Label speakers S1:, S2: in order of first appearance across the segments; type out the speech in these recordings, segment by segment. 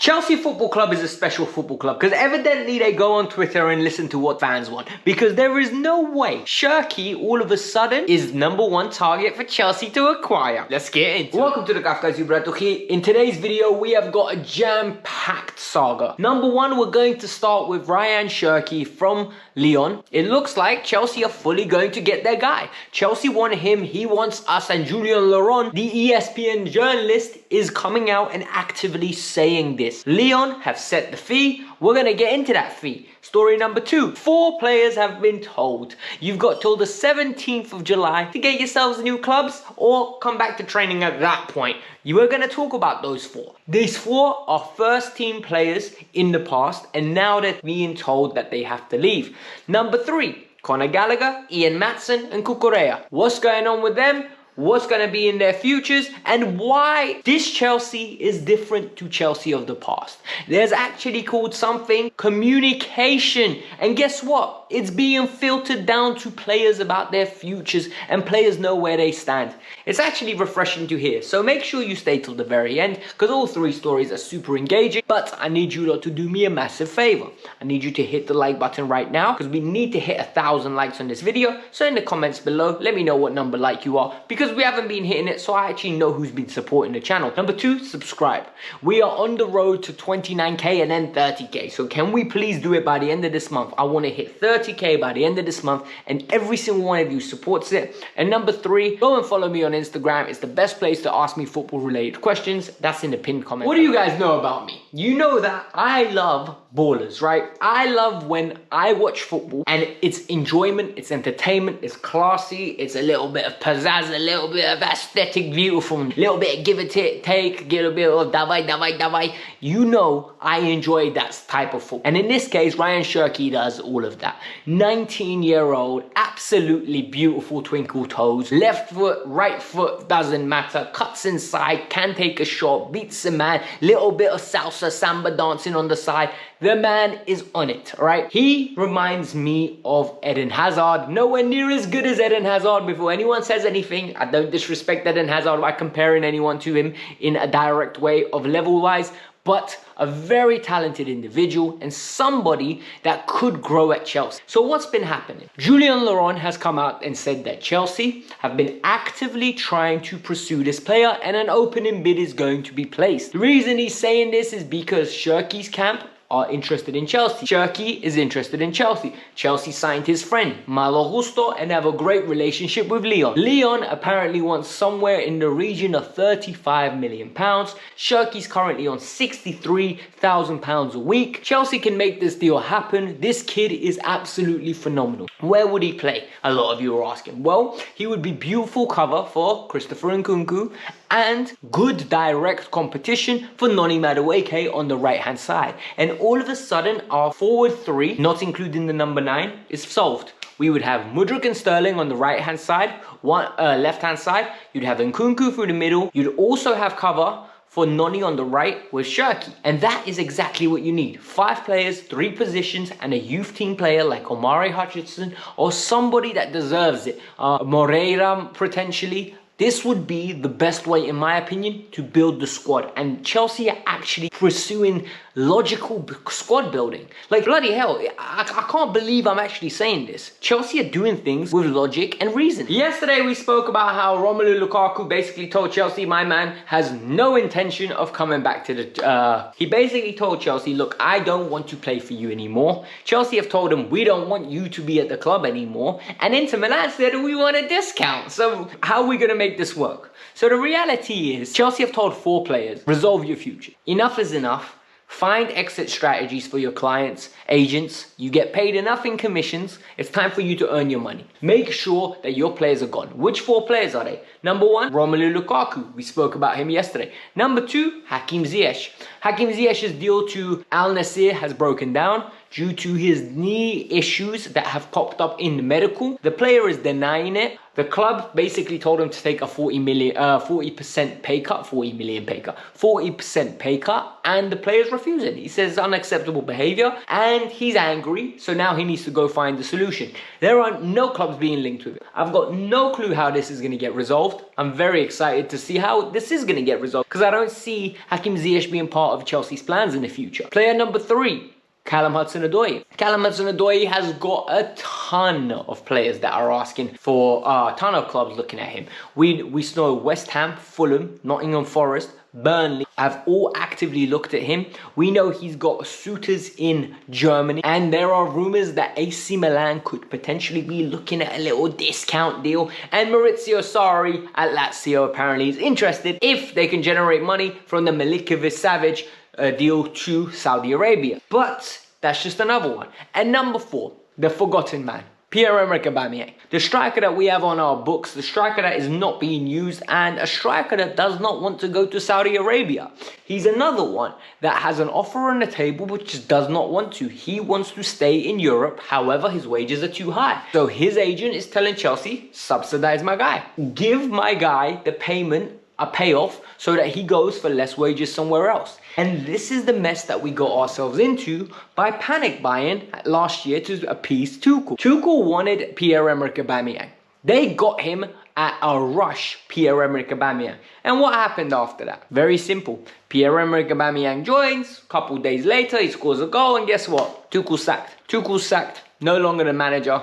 S1: Chelsea Football Club is a special football club because evidently they go on Twitter and listen to what fans want, because there is no way Cherki all of a sudden is #1 target for Chelsea to acquire. Let's get into it. Welcome to the Kavkas View. In today's video, we have got a jam-packed saga. #1, we're going to start with Rayan Cherki from Lyon. It looks like Chelsea are fully going to get their guy. Chelsea want him, he wants us, and Julien Laurent, the ESPN journalist, is coming out and actively saying this. Lyon have set the fee. We're going to get into that fee. Story number 2. 4 players have been told, you've got till the 17th of July to get yourselves new clubs or come back to training at that point. You are going to talk about those 4. These 4 are first team players in the past, and now they're being told that they have to leave. Number 3, Conor Gallagher, Ian Maatsen and Cucurella. What's going on with them? What's going to be in their futures, and why this Chelsea is different to Chelsea of the past. There's actually called something communication, and guess what? It's being filtered down to players about their futures, and players know where they stand. It's actually refreshing to hear, so make sure you stay till the very end, because all 3 stories are super engaging. But I need you lot to do me a massive favor. I need you to hit the like button right now, because we need to hit 1,000 likes on this video. So in the comments below, let me know what number like you are, because we haven't been hitting it, so I actually know who's been supporting the channel. Number 2, subscribe. We are on the road to 29k and then 30k, so can we please do it by the end of this month? I want to hit 30k by the end of this month, and every single one of you supports it. And number 3, go and follow me on Instagram. It's the best place to ask me football related questions. That's in the pinned comment. What do you guys know about me? You know that I love ballers, right? I love when I watch football and it's enjoyment, it's entertainment, it's classy, it's a little bit of pizzazz, a little bit of aesthetic, beautiful, a little bit of give it take, get a bit of davai. You know I enjoy that type of football. And in this case, Rayan Cherki does all of that. 19-year-old, absolutely beautiful twinkle toes, left foot, right foot, doesn't matter, cuts inside, can take a shot, beats a man, little bit of salsa, samba dancing on the side. The man is on it, right? He reminds me of Eden Hazard. Nowhere near as good as Eden Hazard. Before anyone says anything, I don't disrespect Eden Hazard by comparing anyone to him in a direct way of level-wise, but a very talented individual and somebody that could grow at Chelsea. So what's been happening? Julien Laurent has come out and said that Chelsea have been actively trying to pursue this player, and an opening bid is going to be placed. The reason he's saying this is because Cherki's camp are interested in Chelsea. Cherki is interested in Chelsea. Chelsea signed his friend, Malo Gusto, and have a great relationship with Lyon. Lyon apparently wants somewhere in the region of £35 million. Cherki's currently on £63,000 a week. Chelsea can make this deal happen. This kid is absolutely phenomenal. Where would he play? A lot of you are asking. Well, he would be beautiful cover for Christopher Nkunku and good direct competition for Noni Madueke on the right hand side. And all of a sudden our forward 3, not including the number 9, is solved. We would have Mudryk and Sterling on the right hand side, left hand side, you'd have Nkunku through the middle, you'd also have cover for Noni on the right with Cherki. And that is exactly what you need. 5 players, 3 positions, and a youth team player like Omari Hutchinson or somebody that deserves it. Moreira potentially. This would be the best way, in my opinion, to build the squad. And Chelsea are actually pursuing logical squad building. Like, bloody hell, I can't believe I'm actually saying this. Chelsea are doing things with logic and reason. Yesterday, we spoke about how Romelu Lukaku basically told Chelsea, my man has no intention of coming back to the... He basically told Chelsea, look, I don't want to play for you anymore. Chelsea have told him, we don't want you to be at the club anymore. And Inter Milan said, we want a discount. So how are we going to make this work? So the reality is, Chelsea have told 4 players, resolve your future. Enough is enough. Find exit strategies for your clients, agents. You get paid enough in commissions. It's time for you to earn your money. Make sure that your players are gone. Which 4 players are they? Number 1, Romelu Lukaku. We spoke about him yesterday. Number 2, Hakim Ziyech. Hakim Ziyech's deal to Al Nassr has broken down. due to his knee issues that have popped up in the medical. The player is denying it. The club basically told him to take a 40% pay cut, 40% pay cut, and the player's refusing. He says it's unacceptable behavior, and he's angry, so now he needs to go find the solution. There are no clubs being linked with it. I've got no clue how this is going to get resolved. I'm very excited to see how this is going to get resolved, because I don't see Hakim Ziyech being part of Chelsea's plans in the future. Player number 3. Callum Hudson-Odoi. Callum Hudson-Odoi has got a ton of players that are asking for a ton of clubs looking at him. We know West Ham, Fulham, Nottingham Forest, Burnley have all actively looked at him. We know he's got suitors in Germany, and there are rumors that AC Milan could potentially be looking at a little discount deal, and Maurizio Sarri at Lazio apparently is interested if they can generate money from the Milinkovic-Savic deal to Saudi Arabia. But that's just another one. And number 4, the forgotten man, Pierre-Emerick Aubameyang. The striker that we have on our books, the striker that is not being used, and a striker that does not want to go to Saudi Arabia. He's another one that has an offer on the table but just does not want to. He wants to stay in Europe, however his wages are too high. So his agent is telling Chelsea, subsidize my guy. Give my guy the payment, a payoff, so that he goes for less wages somewhere else. And this is the mess that we got ourselves into by panic buying last year to appease Tuchel. Tuchel wanted Pierre-Emerick Aubameyang. They got him at a rush, Pierre-Emerick Aubameyang. And what happened after that? Very simple. Pierre-Emerick Aubameyang joins, a couple days later he scores a goal, and guess what? Tuchel sacked. Tuchel sacked, no longer the manager.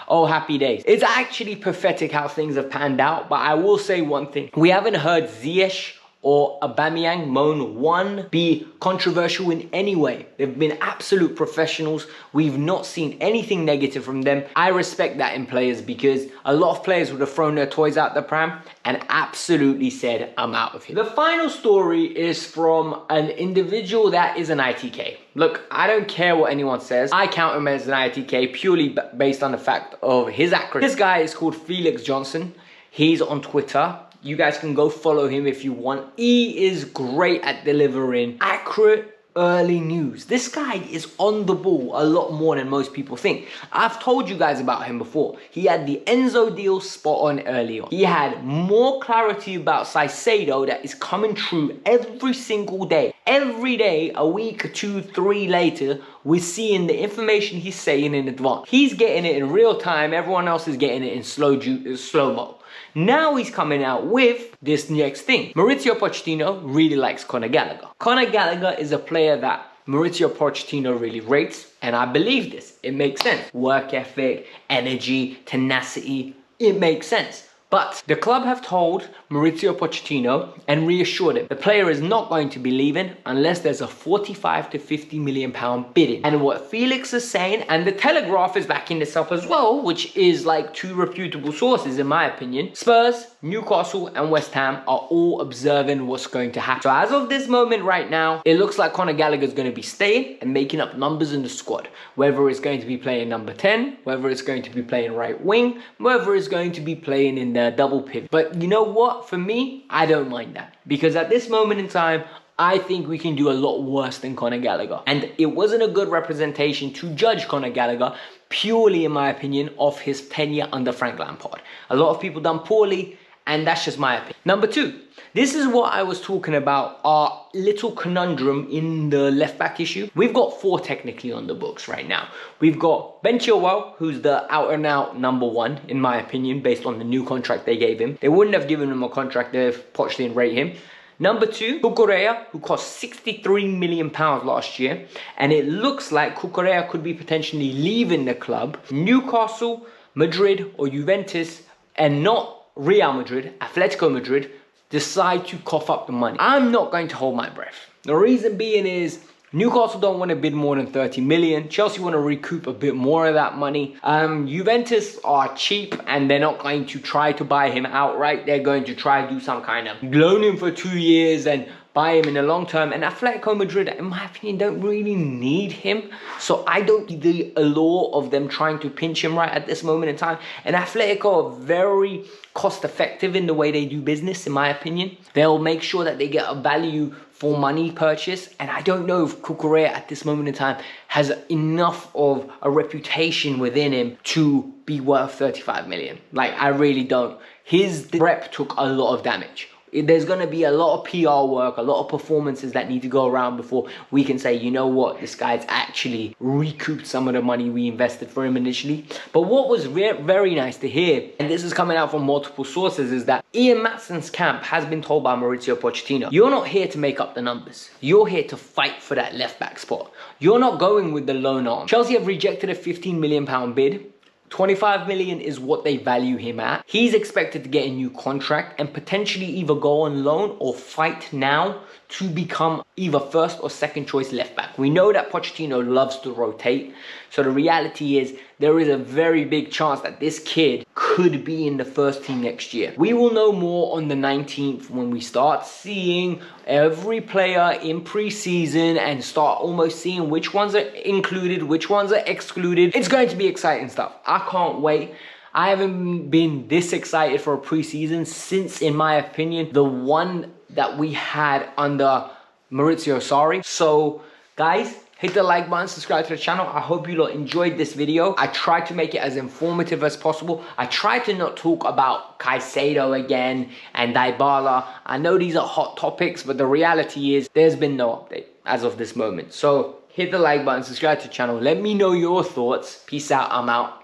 S1: Oh, happy days. It's actually pathetic how things have panned out, but I will say one thing. We haven't heard Ziyech or Aubameyang moan one be controversial in any way. They've been absolute professionals. We've not seen anything negative from them. I respect that in players, because a lot of players would have thrown their toys out the pram and absolutely said, I'm out of here. The final story is from an individual that is an ITK. Look, I don't care what anyone says. I count him as an ITK purely based on the fact of his accuracy. This guy is called Felix Johnson. He's on Twitter. You guys can go follow him if you want. He is great at delivering accurate early news. This guy is on the ball a lot more than most people think. I've told you guys about him before. He had the Enzo deal spot on early on. He had more clarity about Caicedo that is coming true every single day. Every day, a week, 2, 3 later, we're seeing the information he's saying in advance. He's getting it in real time. Everyone else is getting it in slow-mo. Now he's coming out with this next thing. Maurizio Pochettino really likes Conor Gallagher. Conor Gallagher is a player that Maurizio Pochettino really rates, and I believe this. It makes sense. Work ethic, energy, tenacity, it makes sense. But the club have told Maurizio Pochettino and reassured him the player is not going to be leaving unless there's a 45 to 50 million pound bidding. And what Felix is saying, and the Telegraph is backing this up as well, which is like 2 reputable sources in my opinion, Spurs, Newcastle and West Ham are all observing what's going to happen. So as of this moment right now, it looks like Conor Gallagher is going to be staying and making up numbers in the squad. Whether it's going to be playing number 10, whether it's going to be playing right wing, whether it's going to be playing in the double pivot. But you know what? For me, I don't mind that. Because at this moment in time, I think we can do a lot worse than Conor Gallagher. And it wasn't a good representation to judge Conor Gallagher purely, in my opinion, of his tenure under Frank Lampard. A lot of people done poorly, and that's just my opinion. Number 2, this is what I was talking about, our little conundrum in the left-back issue. We've got 4 technically on the books right now. We've got Ben Chilwell, who's the out-and-out number 1, in my opinion, based on the new contract they gave him. They wouldn't have given him a contract if Poch didn't rate him. Number 2, Cucurella, who cost £63 million last year. And it looks like Cucurella could be potentially leaving the club. Newcastle, Madrid, or Juventus, and not Real Madrid, Atletico Madrid, decide to cough up the money. I'm not going to hold my breath. The reason being is Newcastle don't want to bid more than 30 million. Chelsea want to recoup a bit more of that money. Juventus are cheap and they're not going to try to buy him outright. They're going to try to do some kind of loan him for 2 years and buy him in the long term. And Atletico Madrid, in my opinion, don't really need him. So I don't see the allure of them trying to pinch him right at this moment in time. And Atletico are very cost effective in the way they do business, in my opinion. They'll make sure that they get a value for money purchase, and I don't know if Cucurella at this moment in time has enough of a reputation within him to be worth 35 million. Like, I really don't. His rep took a lot of damage. There's going to be a lot of PR work, a lot of performances that need to go around before we can say, you know what, this guy's actually recouped some of the money we invested for him initially. But what was very nice to hear, and this is coming out from multiple sources, is that Ian Matson's camp has been told by Mauricio Pochettino, you're not here to make up the numbers. You're here to fight for that left-back spot. You're not going with the loan arm. Chelsea have rejected a £15 million bid. 25 million is what they value him at. He's expected to get a new contract and potentially either go on loan or fight now to become either first or second choice left back. We know that Pochettino loves to rotate. So the reality is there is a very big chance that this kid could be in the first team next year. We will know more on the 19th when we start seeing every player in pre-season and start almost seeing which ones are included, which ones are excluded. It's going to be exciting stuff. I can't wait. I haven't been this excited for a pre-season since, in my opinion, the one that we had under Maurizio Sarri. So, guys, hit the like button, subscribe to the channel. I hope you lot enjoyed this video. I tried to make it as informative as possible. I tried to not talk about Caicedo again and Dybala. I know these are hot topics, but the reality is there's been no update as of this moment. So hit the like button, subscribe to the channel. Let me know your thoughts. Peace out. I'm out.